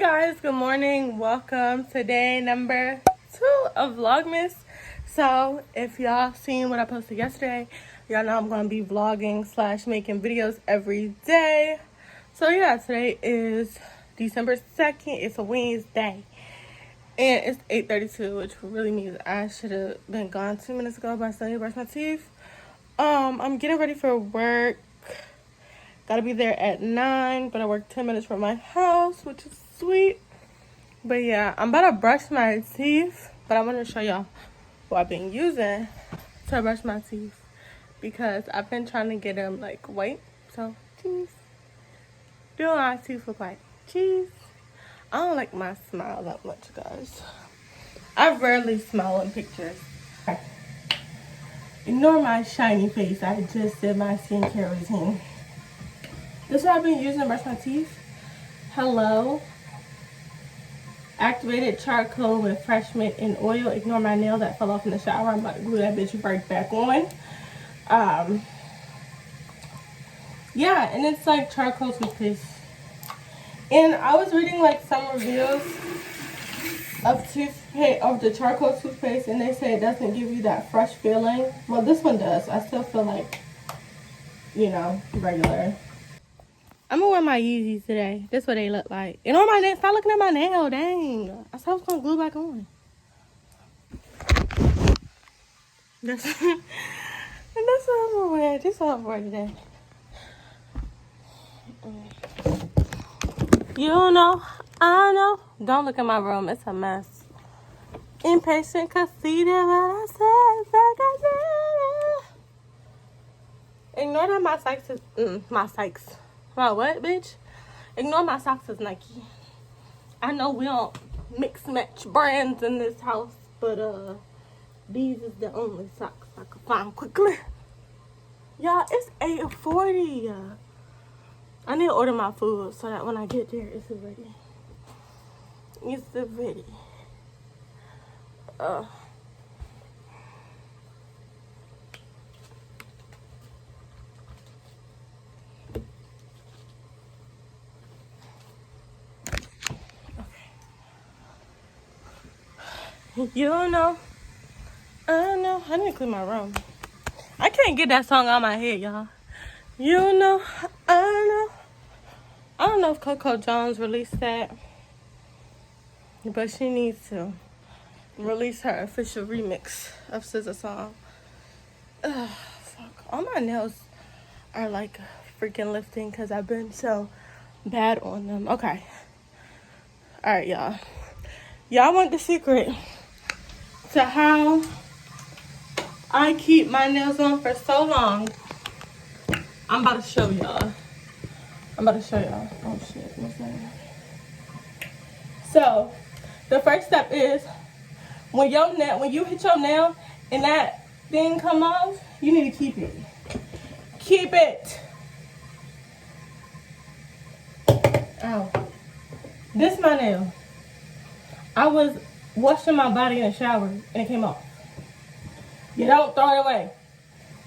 Guys, good morning. Welcome to day number 2 of Vlogmas. So if y'all seen what I posted yesterday, y'all know I'm going to be vlogging / making videos every day. So yeah, today is December 2nd. It's a Wednesday. And it's 8:32, which really means I should have been gone 2 minutes ago, but I still need to brush my teeth. I'm getting ready for work. Gotta be there at 9, but I work 10 minutes from my house, which is sweet. But yeah, I'm about to brush my teeth, but I want to show y'all what I've been using to brush my teeth because I've been trying to get them like white. So, cheese. Do my teeth look like cheese? I don't like my smile that much, guys. I rarely smile in pictures. Ignore my shiny face. I just did my skincare routine. This is what I've been using to brush my teeth. Hello. Activated charcoal with fresh mint and oil. Ignore my nail that fell off in the shower. I'm about to glue that bitch right back on. Yeah, and it's like charcoal toothpaste. And I was reading like some reviews of toothpaste, of the charcoal toothpaste, and they say it doesn't give you that fresh feeling. Well, this one does. I still feel like, you know, regular. I'm gonna wear my Yeezys today. That's what they look like. And on my nail, stop looking at my nail, dang. I said I was gonna glue back on. That's what I'm gonna wear. This is what I'm wearing today. You know, I know. Don't look at my room. It's a mess. Impatient conceited, but I said, ignore that my socks is, my socks. My what, bitch? Ignore my socks is Nike. I know we don't mix match brands in this house, but these is the only socks I could find quickly. Y'all, it's 8:40. I need to order my food so that when I get there, it's ready. It's ready. You know, I know. I need to clean my room. I can't get that song out of my head, y'all. You know, I know. I don't know if Coco Jones released that, but she needs to release her official remix of SZA song. Ugh, fuck. All my nails are like freaking lifting because I've been so bad on them. Okay. All right, y'all. Y'all want the secret to how I keep my nails on for so long? I'm about to show y'all. Oh shit, what's that? So, the first step is when you hit your nail and that thing come off, you need to keep it. Keep it. Ow. This is my nail. I was washing my body in the shower and it came off. You don't throw it away.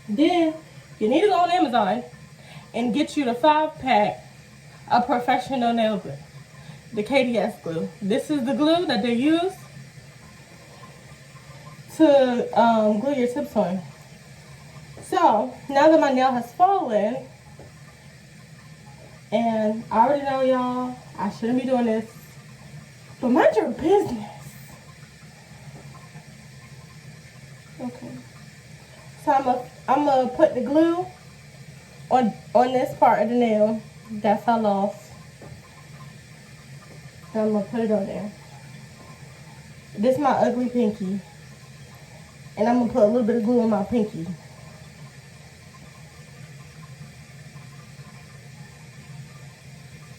Then you need to go on Amazon and get you the 5-pack of professional nail glue, the KDS glue. This is the glue that they use to glue your tips on. So now that my nail has fallen, and I already know y'all, I shouldn't be doing this, but mind your business. Okay. So I'm gonna put the glue on this part of the nail that fell off. And I'm gonna put it on there. This is my ugly pinky. And I'm gonna put a little bit of glue on my pinky.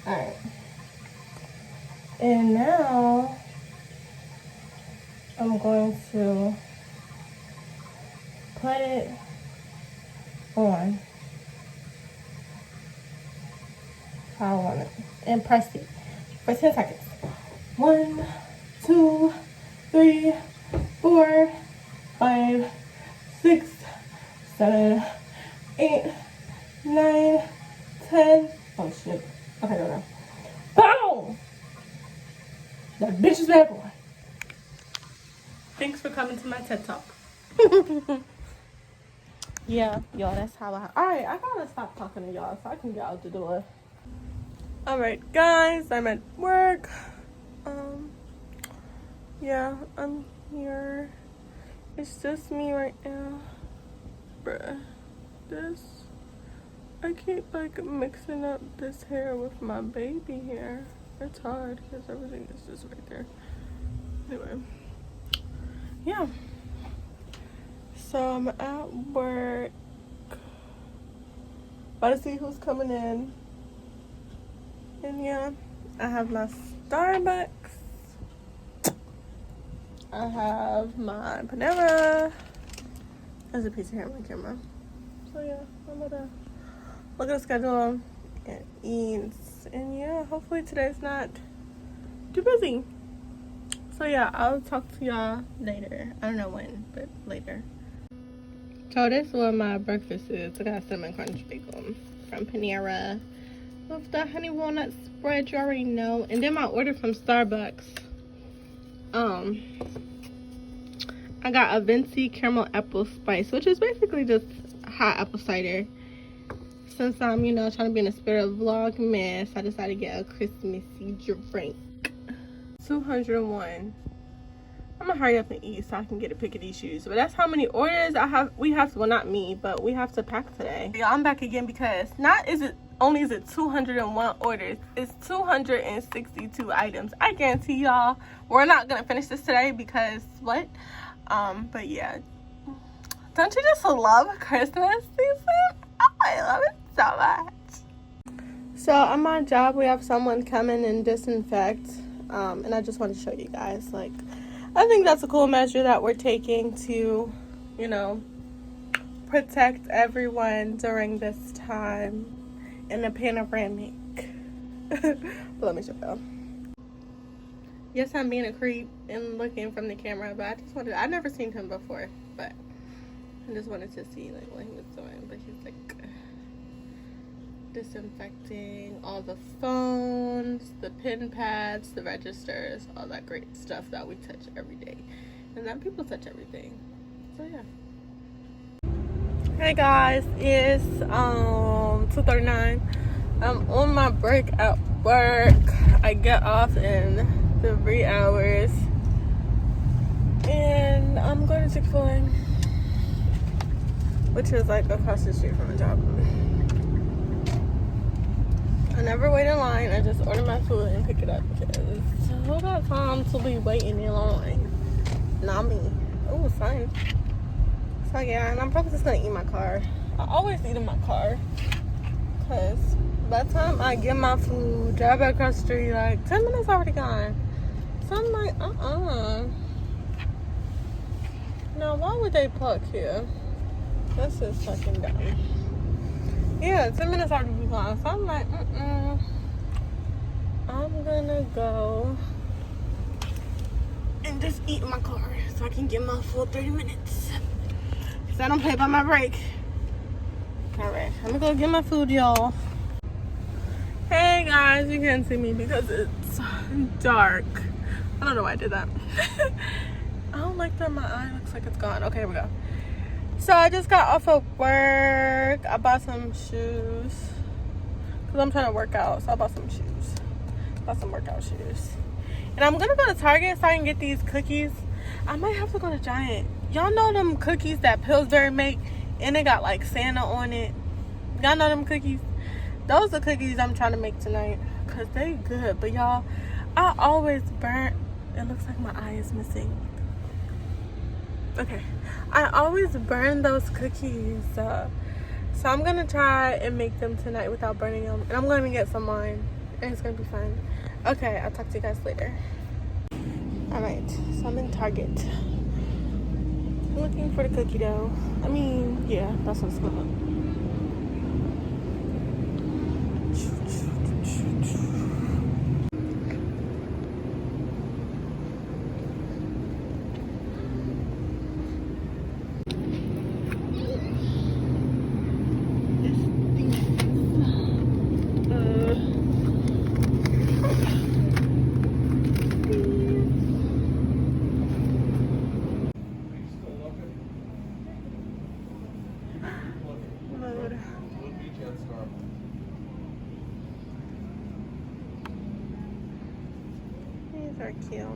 Alright. And now I'm going to put it on how I want it. And press it for 10 seconds. 1, 2, 3, 4, 5, 6, 7, 8, 9, 10. Oh shit. Okay, no. Boom! That bitch is bad boy. Thanks for coming to my TED Talk. Yeah, y'all, that's how Alright, I gotta stop talking to y'all so I can get out the door. Alright, guys, I'm at work. Yeah, I'm here. It's just me right now. Bruh. I keep like mixing up this hair with my baby hair. It's hard because everything is just right there. Anyway. Yeah. So I'm at work. About to see who's coming in. And yeah, I have my Starbucks. I have my Panera. There's a piece of hair on my camera. So yeah, I'm gonna look at the schedule and eat. And yeah, hopefully today's not too busy. So yeah, I'll talk to y'all later. I don't know when, but later. So this is what my breakfast is. I got cinnamon crunch bagel from Panera with the honey walnut spread, you already know. And then my order from Starbucks. I got a venti caramel apple spice, which is basically just hot apple cider. Since I'm, you know, trying to be in the spirit of Vlogmas, I decided to get a Christmassy drink. 201. I'm gonna hurry up and eat so I can get a pick of these shoes. But that's how many orders we have to, well, not me, but we have to pack today. Yeah, I'm back again because is it 201 orders, it's 262 items. I guarantee y'all we're not gonna finish this today because what? But yeah, don't you just love Christmas season? Oh, I love it so much. So on my job, we have someone come in and disinfect, and I just want to show you guys, like, I think that's a cool measure that we're taking to, you know, protect everyone during this time in the panoramic. But let me show y'all. Yes, I'm being a creep and looking from the camera, but I've never seen him before, but I just wanted to see like what he was doing. But he's like disinfecting all the phones, the pin pads, the registers, all that great stuff that we touch every day, and that people touch everything. So yeah. Hey guys, it's 2:39. I'm on my break at work. I get off in 3 hours, and I'm going to Chick-fil-A, which is like across the street from my job. I never wait in line. I just order my food and pick it up because who got time to be waiting in line? Not me. Oh, fun. So yeah, and I'm probably just gonna eat in my car. I always eat in my car because by the time I get my food, drive back across the street, like 10 minutes already gone. So I'm like, now why would they park here? This is fucking dumb. Yeah, 10 minutes already be gone. So I'm like, I'm gonna go and just eat in my car so I can get my full 30 minutes. Cause I don't pay by my break. Alright, I'm gonna go get my food, y'all. Hey guys, you can't see me because it's dark. I don't know why I did that. I don't like that my eye looks like it's gone. Okay, here we go. So I just got off of work. I bought some shoes because I'm trying to work out. So I bought some shoes. Bought some workout shoes. And I'm gonna go to Target so I can get these cookies. I might have to go to Giant. Y'all know them cookies that Pillsbury make and they got like Santa on it? Y'all know them cookies? Those are cookies I'm trying to make tonight because they good. But y'all, I always burn. It looks like my eye is missing. Okay, I always burn those cookies. So I'm gonna try and make them tonight without burning them. And I'm gonna get some wine and it's gonna be fun. Okay, I'll talk to you guys later. Alright, so I'm in Target. I'm looking for the cookie dough. I mean, yeah, that's what it's called. They're cute.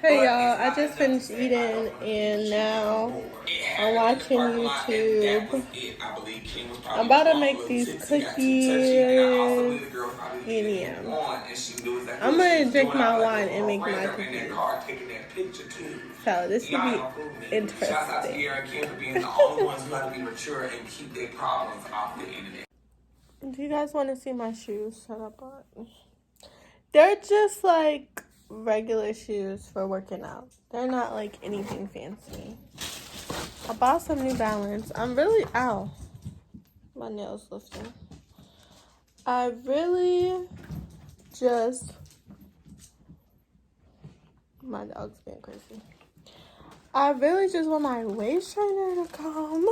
Hey y'all, I just finished eating and now I'm watching YouTube. I'm about to make these cookies. And yeah, I'm gonna drink my wine and make my cookies. So this should be interesting. Do you guys want to see my shoes that I bought? They're just like regular shoes for working out. They're not like anything fancy. I bought some New Balance. Ow, my nails lifting. I really just, my dog's being crazy. I really just want my waist trainer to come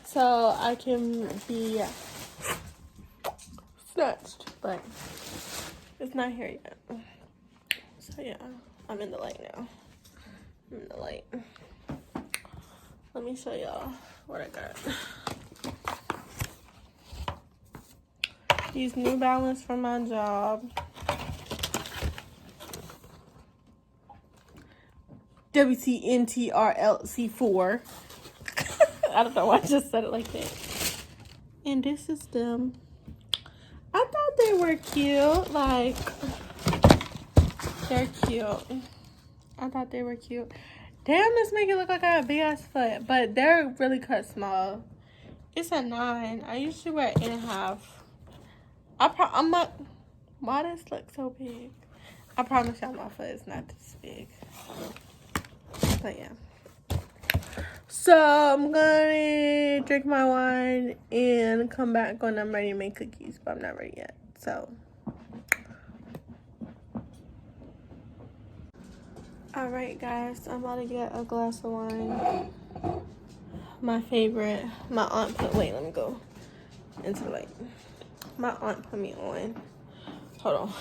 so I can be snatched, but it's not here yet. So yeah, I'm in the light now. I'm in the light. Let me show y'all what I got. These New Balance from my job. WTNTRLC4. I don't know why I just said it like that. And this is them. I thought they were cute. Like, they're cute. I thought they were cute. Damn, this make it look like I have a big ass foot. But they're really cut small. It's a 9. I usually wear 8.5. I'm not. Why does it look so big? I promise y'all my foot is not this big. But yeah. So I'm gonna drink my wine and come back when I'm ready to make cookies. But I'm not ready yet. So. Alright guys, I'm about to get a glass of wine. My favorite. My aunt put, wait, let me go into the light. My aunt put me on. Hold on.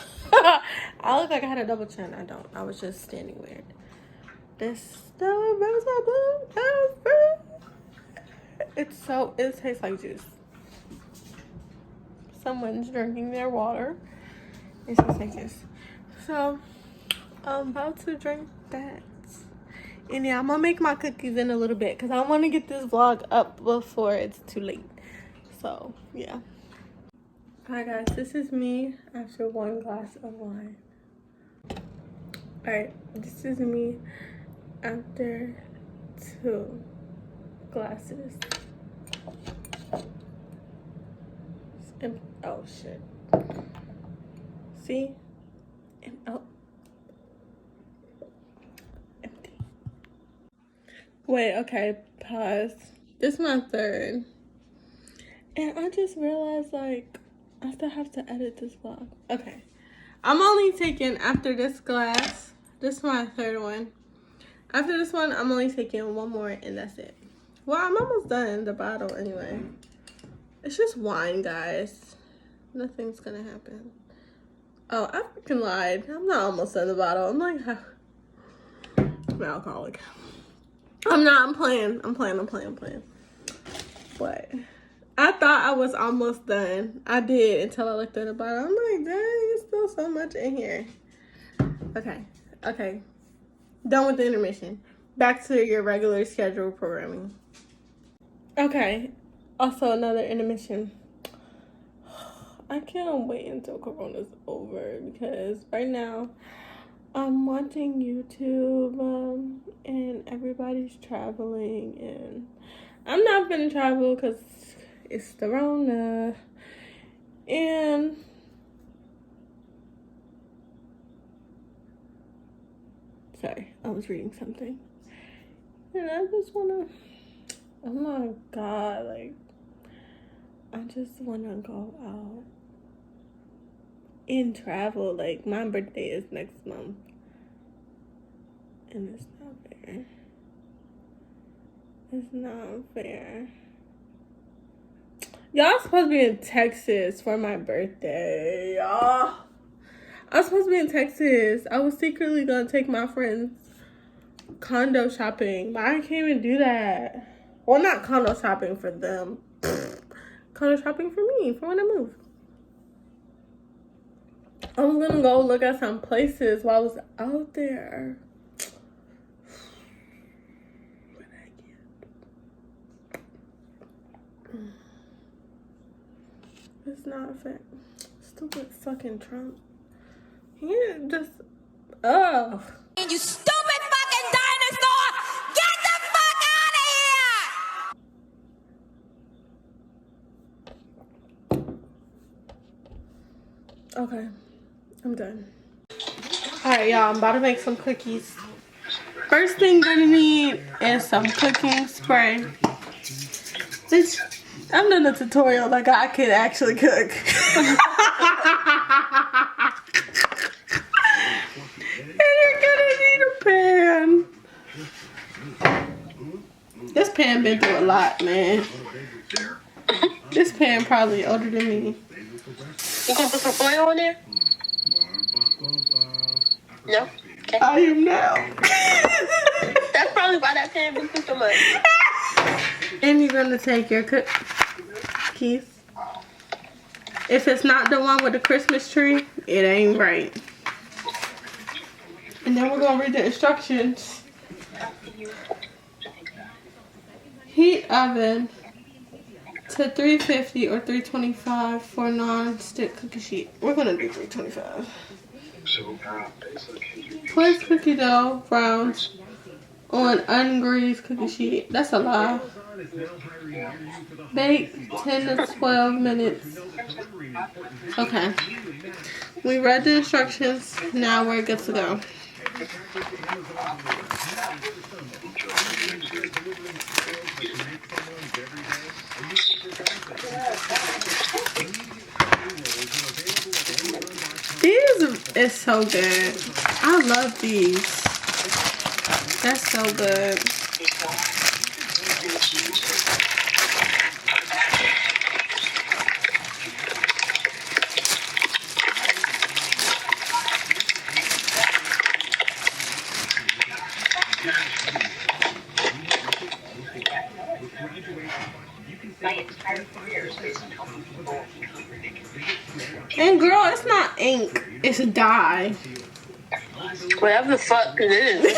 I look like I had a double chin. I don't. I was just standing weird. This it tastes like juice. Someone's drinking their water. It tastes like juice. So I'm about to drink that. And yeah, I'm gonna make my cookies in a little bit because I want to get this vlog up before it's too late. So yeah. Hi guys, this is me after 1 glass of wine. Alright, this is me after 2 glasses. Oh shit. See? Oh. Empty. Wait, okay, pause. This is my 3rd. And I just realized, like, I still have to edit this vlog. Okay. I'm only taking, after this glass, this is my 3rd one. After this one, I'm only taking 1 more and that's it. Well, I'm almost done the bottle anyway. It's just wine, guys. Nothing's gonna happen. Oh, I freaking lied. I'm not almost done the bottle. I'm like, I'm an alcoholic. I'm not, I'm playing. But I thought I was almost done. I did until I looked at the bottle. I'm like, dang, there's still so much in here. Okay. Done with the intermission. Back to your regular scheduled programming. Okay. Also another intermission. I can't wait until Corona's over because right now I'm watching YouTube and everybody's traveling and I'm not gonna travel because it's the Rona. And sorry, I was reading something. And I just wanna, oh my God, like, I just wanna go out and travel. Like, my birthday is next month. And it's not fair. It's not fair. Y'all supposed to be in Texas for my birthday, y'all. I was supposed to be in Texas. I was secretly gonna take my friends condo shopping, but I can't even do that. Well, not condo shopping for them. Condo shopping for me, for when I move. I was gonna go look at some places while I was out there. What did I get? It's not a fact. Stupid fucking Trump. He just, ugh. You stupid fucking dinosaur! Get the fuck out of here! Okay, I'm done. Alright, y'all, I'm about to make some cookies. First thing you're gonna need is some cooking spray. Bitch, I'm doing a tutorial like I could actually cook. And you're gonna need a pan. This pan been through a lot, man. This pan probably older than me. You gonna put some oil on there? No? Okay. I am now. That's probably why that pan been through so much. And you're gonna take your cookies. If it's not the one with the Christmas tree, it ain't right. And then we're gonna read the instructions. Heat oven to 350 or 325 for non-stick cookie sheet. We're gonna do 325. Place cookie dough rounds on ungreased cookie sheet. That's a lie. Bake 10 to 12 minutes. Okay. We read the instructions. Now we're good to go. These is so good. I love these. That's so good. And girl, it's not ink, it's dye. Whatever the fuck it is.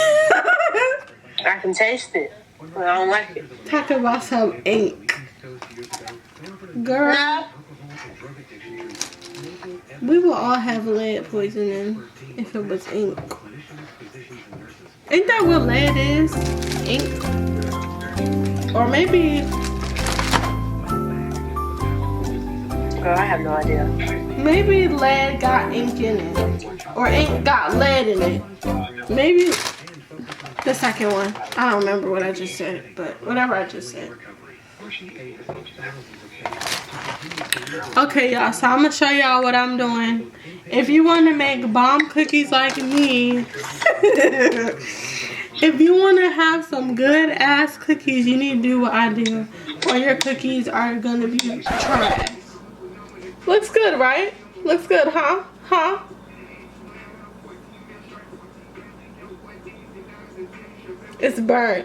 I can taste it, but I don't like it. Talk about some ink. Girl, No. we will all have lead poisoning if it was ink. Ain't that what lead is? Ink? Or maybe... Girl, I have no idea. Maybe lead got ink in it. Or ink got lead in it. Maybe the second one. I don't remember what I just said, but whatever I just said. Okay, y'all, so I'm going to show y'all what I'm doing. If you want to make bomb cookies like me, if you want to have some good ass cookies, you need to do what I do, or your cookies are going to be trash. Looks good, right? Looks good, huh? Huh? It's burnt.